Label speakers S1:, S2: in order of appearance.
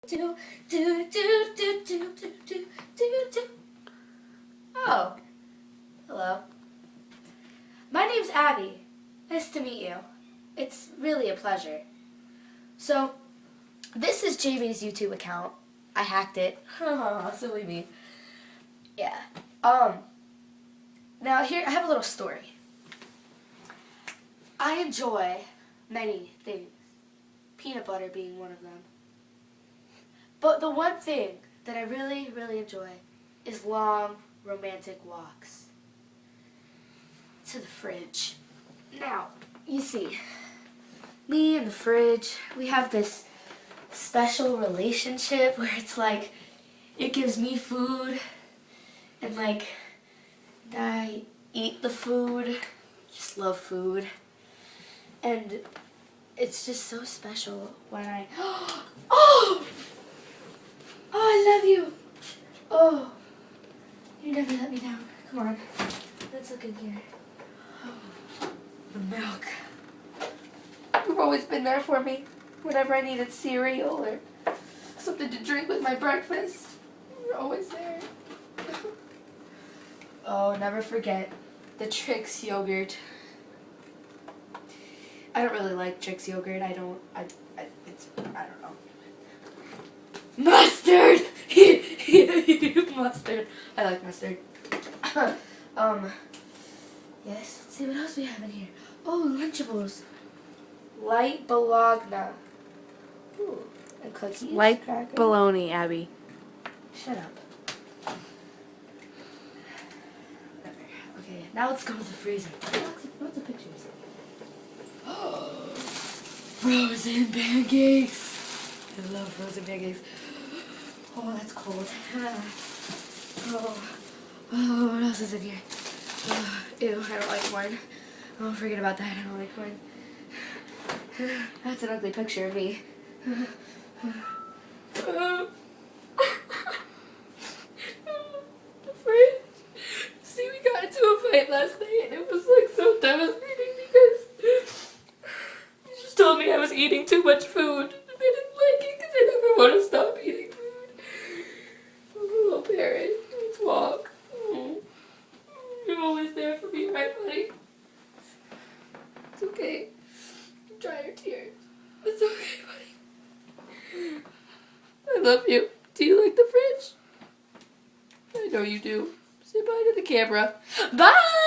S1: do, do, do, do, do, do, do, do, do. Oh, hello. My name's Abby. Nice to meet you. It's really a pleasure. So, this is JV's YouTube account. I hacked it. Silly me. Yeah. Now here, I have a little story. I enjoy many things. Peanut butter being one of them. But the one thing that I really, really enjoy is long, romantic walks to the fridge. Now, you see, me and the fridge, we have this special relationship where it's like, it gives me food, and like, I eat the food, just love food, and it's just so special when I, oh, I love you, oh, you never let me down, come on, let's look in here, oh, the milk, you've always been there for me, whenever I needed cereal or something to drink with my breakfast, you're always there. Oh, never forget the Trix yogurt. I don't really like Trix yogurt. I don't know. Mustard! Mustard. I like mustard. Yes, let's see what else we have in here. Oh, Lunchables. Light Bologna. Ooh, and cookies.
S2: Light
S1: crackers.
S2: bologna, Abby.
S1: Shut up. Okay, now let's go to the freezer. What's the pictures? Frozen pancakes. I love frozen pancakes. Oh, that's cold. Oh, what else is in here? Ew, I don't like corn. Oh, forget about that. I don't like corn. That's an ugly picture of me. See, we got into a fight last night and it was like so devastating because you just told me I was eating too much food. I didn't like it because I never want to stop eating food. Oh, parent, let's walk. You're always there for me, right, buddy? It's okay. Dry your tears. It's okay, buddy. I love you. Do you like the fridge? I know you do. Say bye to the camera. Bye!